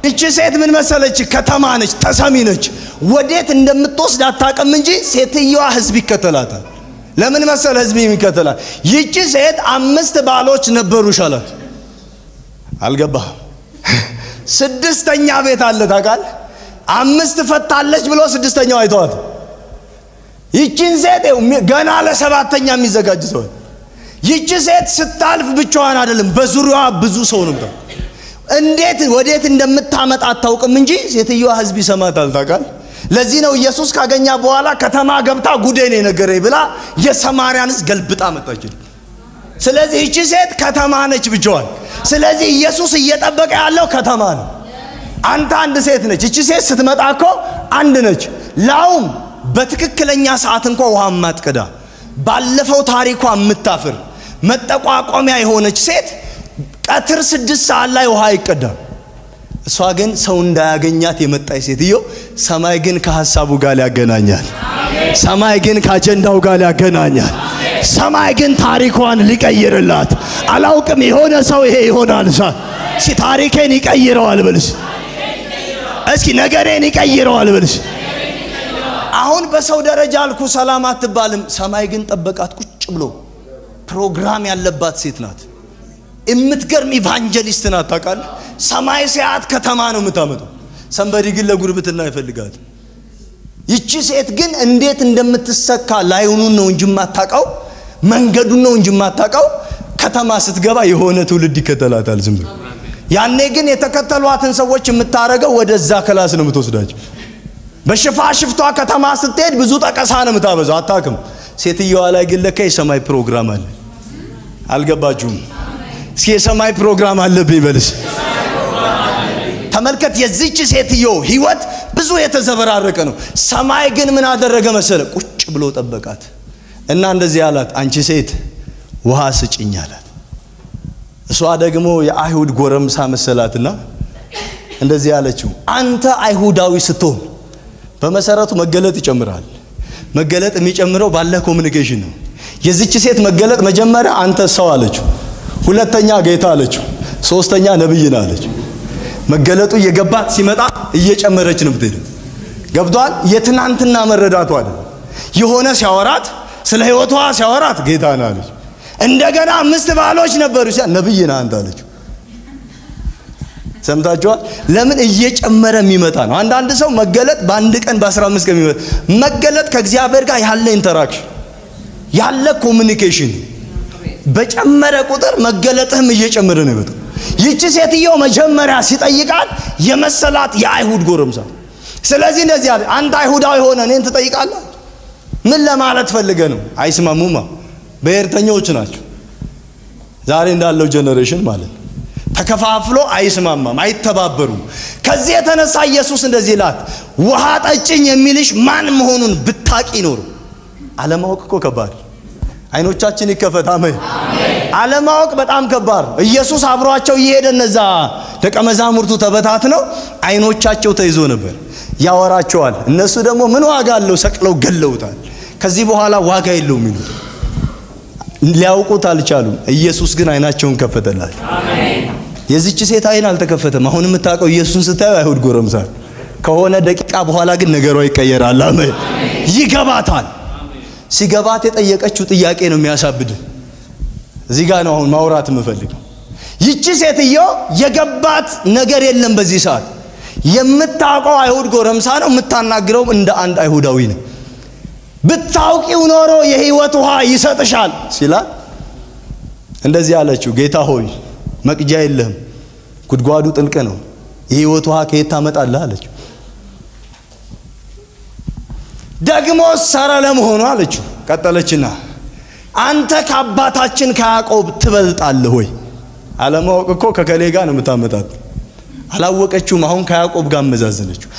እቺ ሴት ምን መሰለች? ከተማ ነች፣ ተሰሚ ነች። ወዴት እንደምትወስድ አታውቅም እንጂ ሴትየዋ ህዝብ ይከተላታል። ለምን መሰለ ህዝብ የሚከተላት? ይቺ ሴት 5 ባሎች ነበሩሽ አላት። አልገባህም? 6ኛ ቤት አለ ታውቃለህ? 5 ፈታለች ብሎ 6ኛው አይተዋት። ይቺን ሴት ገና ለ7ኛ የሚዘጋጅ ሰው። ይቺ ሴት ስታልፍ ብቻዋን አይደለም፣ በዙሪያዋ ብዙ ሰው ነበር። እንዴት ወዴት እንደምታመጣ አታውቅም እንጂ ሴትየዋ ህዝብ ይሰማታል ታውቃለህ? ለዚህ ነው ኢየሱስ ካገኛ በኋላ ከተማ ገብታ ጉዴን የነገረኝ ብላ የሰማርያን ህዝብ ገልብጣ መጣች። ስለዚህ ይቺ ሴት ከተማ ነች ብቻዋን። ስለዚህ ኢየሱስ እየጠበቀ ያለው ከተማ ነው። አንተ አንድ ሴት ነች። ይቺ ሴት ስትመጣ እኮ አንድ ነች። ላውም በትክክለኛ ሰዓት እንኳን ውሃ ማትቀዳ ባለፈው ታሪኳ የምታፍር መጠቋቋሚያ የሆነች ሴት ቀትር 6 ሰዓት ላይ ውሃ ይቀዳል። እሷ ግን ሰው እንዳያገኛት የመጣች ሴትዮ ሰማይ ግን ከሐሳቡ ጋር ያገናኛል። ሰማይ ግን ከአጀንዳው ጋር ያገናኛል። ሰማይ ግን ታሪኳን ሊቀይርላት አላውቅም። የሆነ ሰው ይሄ ይሆናል እስኪ ታሪኬን ይቀይረዋል በልስ። እስኪ ነገሬን ይቀይረዋል በልስ። አሁን በሰው ደረጃ አልኩ ሰላም አትባልም። ሰማይ ግን ጠበቃት ቁጭ ብሎ። ፕሮግራም ያለባት ሴት ናት። እምትገርም ኢቫንጀሊስት ናት ታውቃለህ? ሰማይ ሲያት ከተማ ነው የምታመጣው። ሰንበዲ ግን ለጉርብትና ይፈልጋት። ይቺ ሴት ግን እንዴት እንደምትሰካ ላይኑን ነው እንጂ ማታቀው፣ መንገዱን ነው እንጂ ማታቀው። ከተማ ስትገባ የሆነ ትውልድ ይከተላታል ዝም ብሎ። ያኔ ግን የተከተሏትን ሰዎች የምታረገው ወደዛ ክላስ ነው የምትወስዳቸው። በሽፋሽፍቷ ከተማ ስትሄድ ብዙ ጠቀሳ ነው የምታበዛው፣ አታውቅም። ሴትየዋ ላይ ግን ለካ የሰማይ ፕሮግራም አለ። አልገባችሁም? እስኪ የሰማይ ፕሮግራም አለብኝ በልስ። ተመልከት፣ የዚህች ሴትዮ ህይወት ብዙ የተዘበራረቀ ነው። ሰማይ ግን ምን አደረገ መሰለ? ቁጭ ብሎ ጠበቃት እና እንደዚህ አላት፣ አንቺ ሴት ውሃ ስጭኝ አላት። እሷ ደግሞ የአይሁድ ጎረምሳ መሰላትና እንደዚህ አለችው፣ አንተ አይሁዳዊ ስትሆን በመሰረቱ መገለጥ ይጨምራል። መገለጥ የሚጨምረው ባለ ኮሙኒኬሽን ነው። የዚህች ሴት መገለጥ መጀመሪያ አንተ ሰው አለችው፣ ሁለተኛ ጌታ አለችው፣ ሶስተኛ ነብይ ነህ አለችው። መገለጡ እየገባት ሲመጣ እየጨመረች ነው ብትሄድ ገብቷል። የትናንትና መረዳቷ አይደል። የሆነ ሲያወራት ስለ ህይወቷ ሲያወራት ጌታ ነህ አለች። እንደገና 5 ባሎች ነበሩ ሲያ ነብይ ነህ አንተ አለችው። ሰምታችኋል? ለምን እየጨመረ የሚመጣ ነው። አንዳንድ ሰው መገለጥ በአንድ ቀን በ15 ቀን የሚመጣ መገለጥ ከእግዚአብሔር ጋር ያለ ኢንተራክሽን ያለ ኮሙኒኬሽን በጨመረ ቁጥር መገለጥህም እየጨመረ ነው ይመጣ። ይቺ ሴትዮ መጀመሪያ ሲጠይቃት የመሰላት የአይሁድ ጎረምሳ። ስለዚህ እንደዚህ አለ፣ አንተ አይሁዳዊ ሆነ እኔን ትጠይቃለህ? ምን ለማለት ፈልገ ነው? አይስማሙማ። ብሔርተኞች ናቸው ዛሬ እንዳለው ጄኔሬሽን ማለት ነው። ተከፋፍሎ አይስማማም፣ አይተባበሩም። ከዚህ የተነሳ ኢየሱስ እንደዚህ ይላል፣ ውሃ ጠጭኝ የሚልሽ ማን መሆኑን ብታቂ ኖሮ። አለማወቅ እኮ ከባድ። አይኖቻችን ይከፈት። አሜን። አለማወቅ በጣም ከባድ። ኢየሱስ አብሯቸው እየሄደ እነዛ ደቀ መዛሙርቱ ተበታትነው አይኖቻቸው ተይዞ ነበር። ያወራቸዋል። እነሱ ደግሞ ምን ዋጋ አለው? ሰቅለው ገለውታል። ከዚህ በኋላ ዋጋ የለውም ይሉት ሊያውቁት አልቻሉም። ኢየሱስ ግን አይናቸውን ከፈተላቸው። አሜን። የዚህች ሴት አይን አልተከፈተም። አሁን የምታውቀው ኢየሱስን ስታዩ አይሁድ ጎረምሳ ከሆነ ደቂቃ በኋላ ግን ነገሯ ይቀየራል። አሜን። ይገባታል። ሲገባት የጠየቀችው ጥያቄ ነው የሚያሳብድ። እዚህ ጋር ነው አሁን ማውራት የምፈልገው። ይቺ ሴትዮ የገባት ነገር የለም በዚህ ሰዓት። የምታውቀው አይሁድ ጎረምሳ ነው፣ የምታናግረው እንደ አንድ አይሁዳዊ ነው። ብታውቂው ኖሮ የህይወት ውሃ ይሰጥሻል ሲላት እንደዚህ አለችው፣ ጌታ ሆይ መቅጃ የለህም፣ ጉድጓዱ ጥልቅ ነው፣ የህይወት ውሃ ከየት ታመጣለህ አለችው። ደግሞ ሰረ ለመሆኑ አለችው። ቀጠለችና አንተ ከአባታችን ከያዕቆብ ትበልጣለህ ወይ? አለማወቅ እኮ ከከሌ ጋር ነው የምታመጣጥ። አላወቀችውም። አሁን ከያዕቆብ ጋር መዛዘነችው።